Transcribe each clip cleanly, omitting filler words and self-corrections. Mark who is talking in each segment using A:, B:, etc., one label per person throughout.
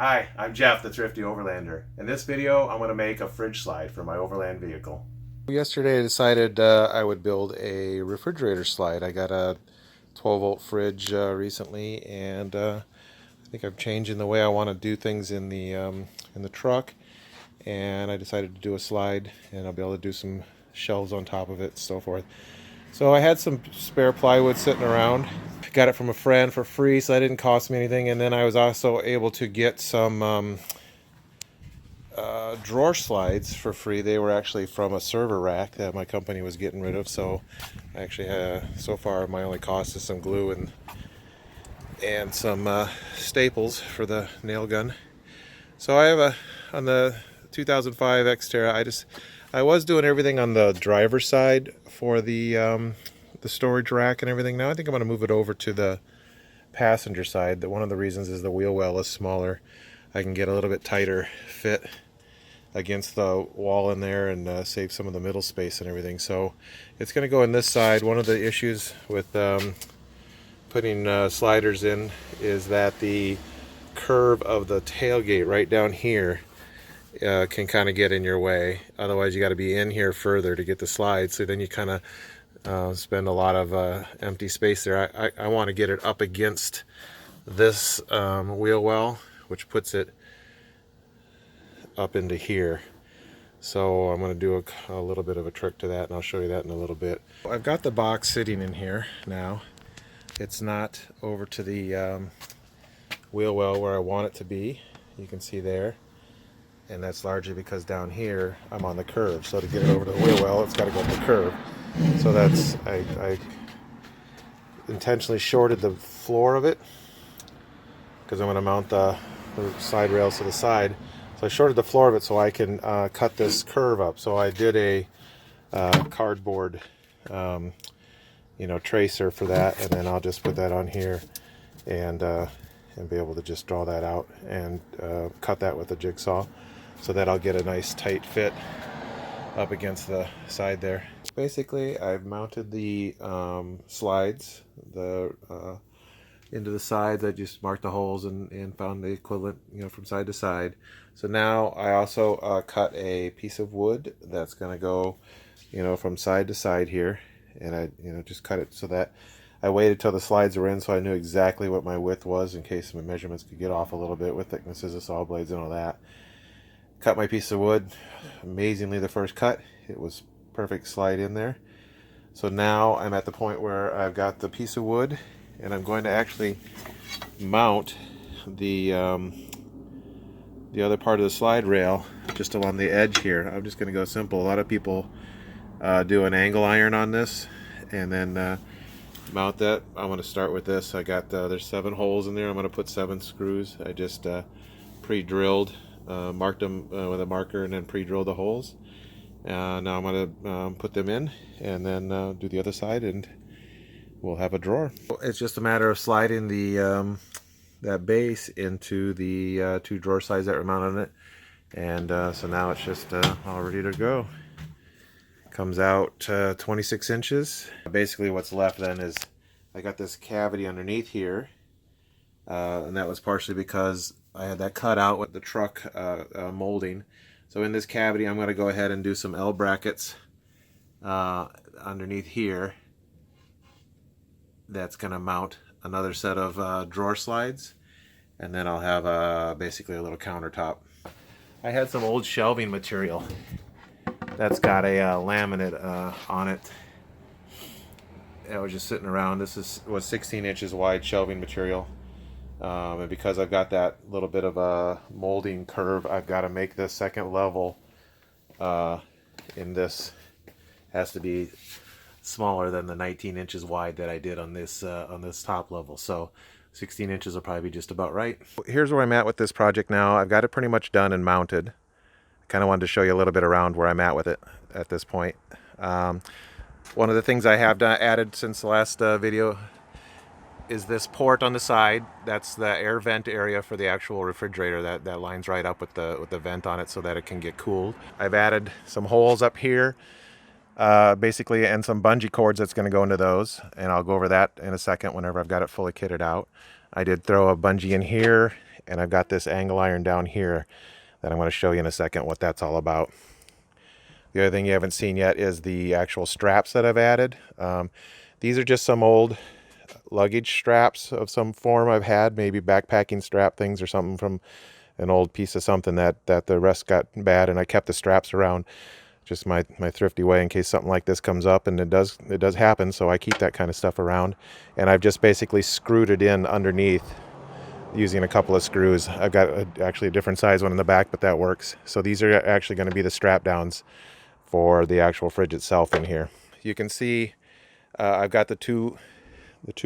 A: Hi, I'm Jeff, the Thrifty Overlander. In this video, I'm going to make a fridge slide for my overland vehicle.
B: Yesterday I decided I would build a refrigerator slide. I got a 12-volt fridge recently, and I think I'm changing the way I want to do things in the truck. And I decided to do a slide, and I'll be able to do some shelves on top of it and so forth. So I had some spare plywood sitting around. Got it from a friend for free, so that didn't cost me anything. And then I was also able to get some drawer slides for free. They were actually from a server rack that my company was getting rid of. So I actually so far my only cost is some glue and some staples for the nail gun. So I have on the 2005 Xterra. I was doing everything on the driver's side for the storage rack and everything. Now I think I'm going to move it over to the passenger side. One of the reasons is the wheel well is smaller. I can get a little bit tighter fit against the wall in there and save some of the middle space and everything. So it's going to go in this side. One of the issues with putting sliders in is that the curve of the tailgate right down here can kind of get in your way. Otherwise you got to be in here further to get the slide, so then you kind of spend a lot of empty space there. I want to get it up against this wheel well, which puts it up into here. So I'm going to do a little bit of a trick to that, and I'll show you that in a little bit. I've got the box sitting in here now. It's not over to the wheel well where I want it to be. You can see there. And that's largely because down here I'm on the curve. So to get it over to the wheel well, it's got to go up the curve. So that's, I intentionally shorted the floor of it because I'm going to mount the side rails to the side. So I shorted the floor of it so I can cut this curve up. So I did a cardboard tracer for that, and then I'll just put that on here and be able to just draw that out and cut that with a jigsaw, so that I'll get a nice tight fit up against the side there. Basically, I've mounted the slides into the sides. I just marked the holes and found the equivalent, from side to side. So now I also cut a piece of wood that's going to go, from side to side here, and I, just cut it so that I waited till the slides were in, so I knew exactly what my width was in case my measurements could get off a little bit with thicknesses of saw blades and all that. Cut my piece of wood. Amazingly, the first cut, it was perfect slide in there. So now I'm at the point where I've got the piece of wood, and I'm going to actually mount the other part of the slide rail just along the edge here. I'm just going to go simple. A lot of people do an angle iron on this and then mount that. I'm going to start with this. I got there's 7 holes in there. I'm going to put 7 screws. I just pre-drilled, marked them with a marker, and then pre-drilled the holes. Now I'm going to put them in and then do the other side, and we'll have a drawer. It's just a matter of sliding the that base into the 2 drawer sides that were mounted on it, and so now it's just all ready to go. Comes out 26 inches. Basically what's left then is I got this cavity underneath here, and that was partially because I had that cut out with the truck molding. So in this cavity I'm going to go ahead and do some L brackets underneath here. That's going to mount another set of drawer slides, and then I'll have basically a little countertop. I had some old shelving material that's got a laminate on it. I was just sitting around. This was 16 inches wide shelving material, and because I've got that little bit of a molding curve, I've got to make the second level in this has to be smaller than the 19 inches wide that I did on this top level. So 16 inches will probably be just about right. Here's where I'm at with this project now. I've got it pretty much done and mounted. I kind of wanted to show you a little bit around where I'm at with it at this point. One of the things I have added since the last video is this port on the side. That's the air vent area for the actual refrigerator. That lines right up with the vent on it so that it can get cooled. I've added some holes up here, basically, and some bungee cords that's going to go into those, and I'll go over that in a second whenever I've got it fully kitted out. I did throw a bungee in here and I've got this angle iron down here that I'm going to show you in a second what that's all about. The other thing you haven't seen yet is the actual straps that I've added. These are just some old luggage straps of some form I've had, maybe backpacking strap things or something from an old piece of something that the rest got bad, and I kept the straps around just my thrifty way in case something like this comes up, and it does happen, so I keep that kind of stuff around. And I've just basically screwed it in underneath using a couple of screws. I've got actually a different size one in the back, but that works. So these are actually going to be the strap downs for the actual fridge itself in here. You can see I've got the two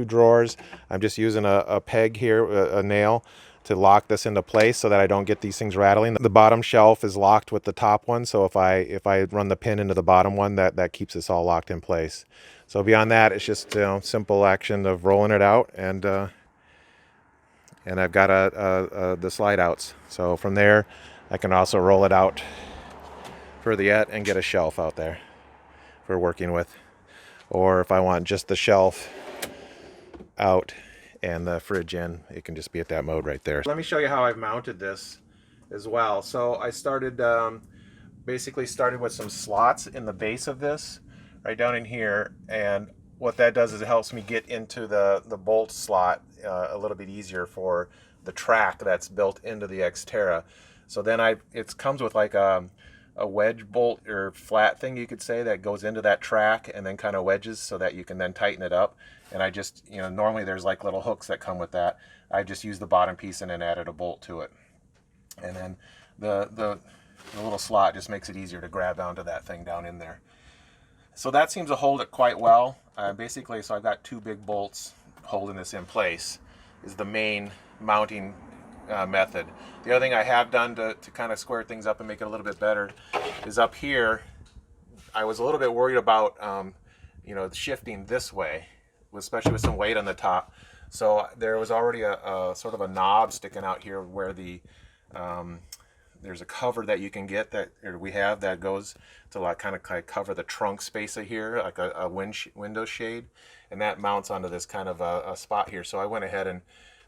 B: drawers. I'm just using a peg here, a nail, to lock this into place so that I don't get these things rattling. The bottom shelf is locked with the top one, so if I run the pin into the bottom one, that keeps this all locked in place. So beyond that, it's just simple action of rolling it out, and I've got the slide outs. So from there, I can also roll it out further yet and get a shelf out there for working with. Or if I want just the shelf out and the fridge in, it can just be at that mode right there. Let me show you how I've mounted this as well. So I started basically started with some slots in the base of this right down in here, and what that does is it helps me get into the bolt slot a little bit easier for the track that's built into the Xterra. So then it comes with like a wedge bolt or flat thing, you could say, that goes into that track and then kind of wedges so that you can then tighten it up. And I just, normally there's like little hooks that come with that. I just used the bottom piece and then added a bolt to it. And then the little slot just makes it easier to grab onto that thing down in there. So that seems to hold it quite well. Basically, so I've got two big bolts holding this in place is the main mounting method. The other thing I have done to kind of square things up and make it a little bit better is up here, I was a little bit worried about shifting this way, especially with some weight on the top. So there was already a sort of a knob sticking out here where there's a cover that you can get that goes to like kind of cover the trunk space of here, like a window shade, and that mounts onto this kind of a spot here. So I went ahead and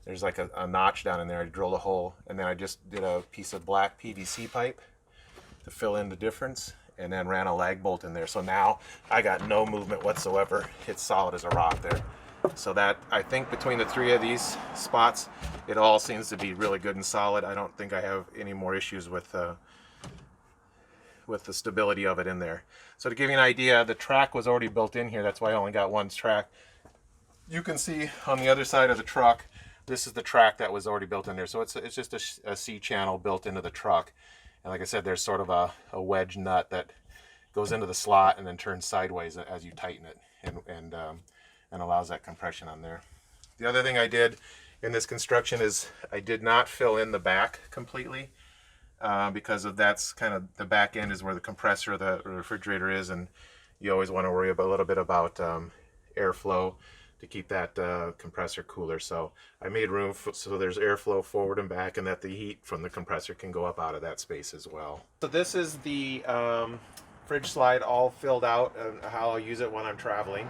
B: there's like a notch down in there. I drilled a hole, and then I just did a piece of black PVC pipe to fill in the difference, and then ran a lag bolt in there. So now I got no movement whatsoever. It's solid as a rock there. So that, I think between the three of these spots, it all seems to be really good and solid. I don't think I have any more issues with the stability of it in there. So to give you an idea, the track was already built in here. That's why I only got one track. You can see on the other side of the truck, this is the track that was already built in there. So it's just a C channel built into the truck. And like I said, there's sort of a wedge nut that goes into the slot and then turns sideways as you tighten it, and allows that compression on there. The other thing I did in this construction is I did not fill in the back completely because that's kind of the back end is where the compressor of the refrigerator is, and you always want to worry a little bit about airflow to keep that compressor cooler. So I made room so there's airflow forward and back, and that the heat from the compressor can go up out of that space as well. So this is the fridge slide all filled out, and how I'll use it when I'm traveling.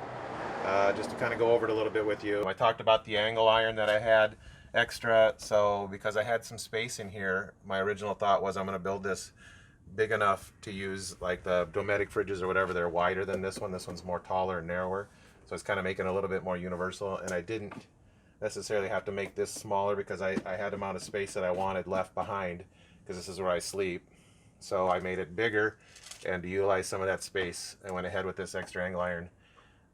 B: Just to kind of go over it a little bit with you. I talked about the angle iron that I had extra, so because I had some space in here, my original thought was I'm going to build this big enough to use like the Dometic fridges or whatever. They're wider than this one. This one's more taller and narrower, so it's kind of making it a little bit more universal. And I didn't necessarily have to make this smaller because I had the amount of space that I wanted left behind, because this is where I sleep. So I made it bigger, and to utilize some of that space, I went ahead with this extra angle iron.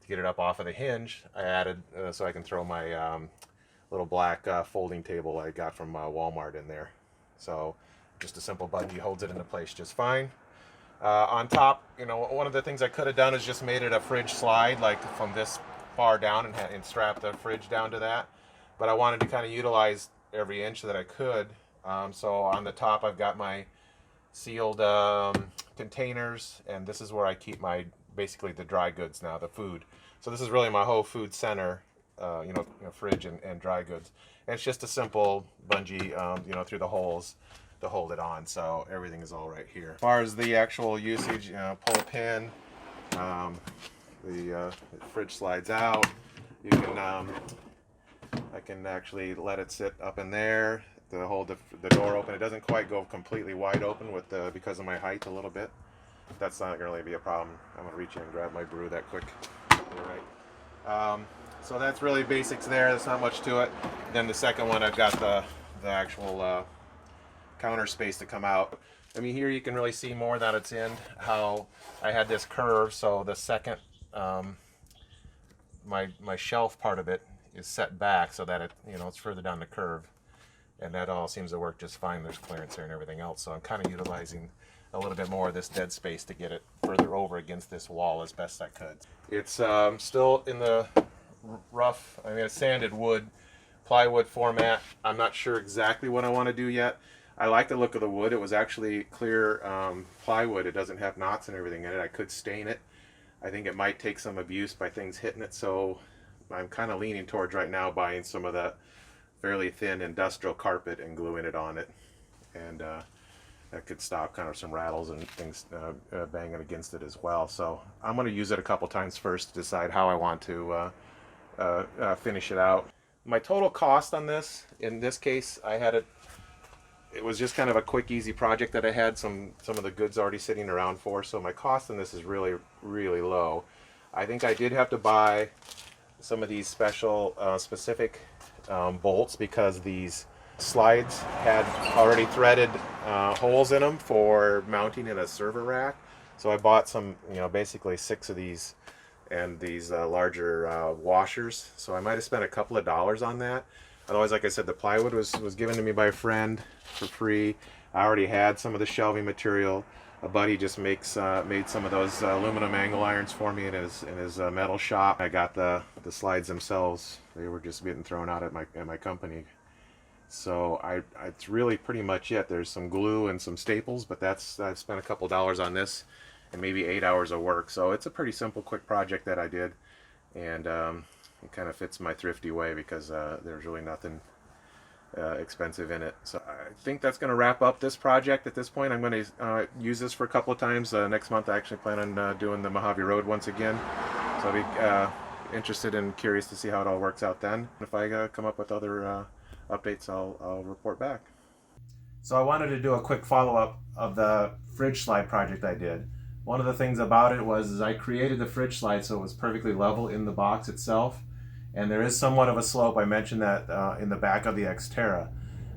B: To get it up off of the hinge, I added so I can throw my little black folding table I got from Walmart in there. So just a simple bungee holds it into place just fine. On top, one of the things I could have done is just made it a fridge slide, like from this far down, and strap the fridge down to that. But I wanted to kind of utilize every inch that I could. So on the top, I've got my sealed containers, and this is where I keep my basically the dry goods now, the food. So this is really my whole food center, fridge and dry goods. And it's just a simple bungee, through the holes to hold it on. So everything is all right here. As far as the actual usage, pull a pin, the fridge slides out. You can, I can actually let it sit up in there. to hold the door open. It doesn't quite go completely wide open with because of my height a little bit. That's not going to really be a problem. I'm going to reach in and grab my brew that quick. All right. So that's really basics there. There's not much to it. Then the second one, I've got the actual counter space to come out. I mean, here you can really see more that it's in how I had this curve. So the second, my shelf part of it is set back so that it's further down the curve, and that all seems to work just fine. There's clearance there and everything else. So I'm kind of utilizing a little bit more of this dead space to get it further over against this wall as best I could. It's still in the rough, I mean, it's sanded wood, plywood format. I'm not sure exactly what I want to do yet. I like the look of the wood. It was actually clear plywood. It doesn't have knots and everything in it. I could stain it. I think it might take some abuse by things hitting it, so I'm kind of leaning towards right now buying some of the fairly thin industrial carpet and gluing it on it, and that could stop kind of some rattles and things banging against it as well. So I'm going to use it a couple times first to decide how I want to finish it out. My total cost on this, in this case, it was just kind of a quick, easy project that I had some of the goods already sitting around for, so my cost on this is really, really low. I think I did have to buy some of these special specific bolts because these slides had already threaded holes in them for mounting in a server rack. So I bought some, basically 6 of these and these larger washers. So I might have spent a couple of dollars on that. Otherwise, like I said, the plywood was given to me by a friend for free. I already had some of the shelving material. A buddy just made some of those aluminum angle irons for me in his metal shop. I got the slides themselves. They were just getting thrown out at my company. So it's really pretty much it. There's some glue and some staples, but I've spent a couple dollars on this and maybe 8 hours of work. So it's a pretty simple, quick project that I did, and it kind of fits my thrifty way because there's really nothing expensive in it. So I think that's going to wrap up this project at this point. I'm going to use this for a couple of times. Next month I actually plan on doing the Mojave Road once again. So I'll be interested and curious to see how it all works out then. If I come up with other updates, I'll report back. So I wanted to do a quick follow-up of the fridge slide project I did. One of the things about it was I created the fridge slide so it was perfectly level in the box itself. And there is somewhat of a slope. I mentioned that in the back of the Xterra.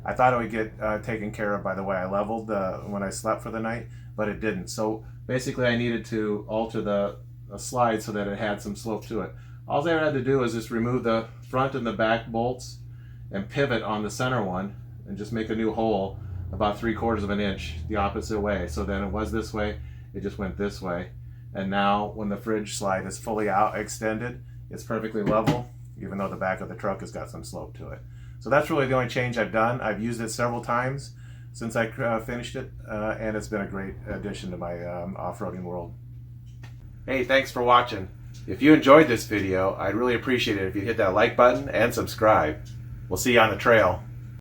B: I thought it would get taken care of by the way I leveled when I slept for the night, but it didn't. So basically I needed to alter the slide so that it had some slope to it. All I had to do was just remove the front and the back bolts and pivot on the center one and just make a new hole about 3/4 of an inch the opposite way. So then it was this way, it just went this way. And now when the fridge slide is fully out extended, it's perfectly level, even though the back of the truck has got some slope to it. So that's really the only change I've done. I've used it several times since I finished it, and it's been a great addition to my off-roading world. Hey, thanks for watching. If you enjoyed this video, I'd really appreciate it if you hit that like button and subscribe. We'll see you on the trail.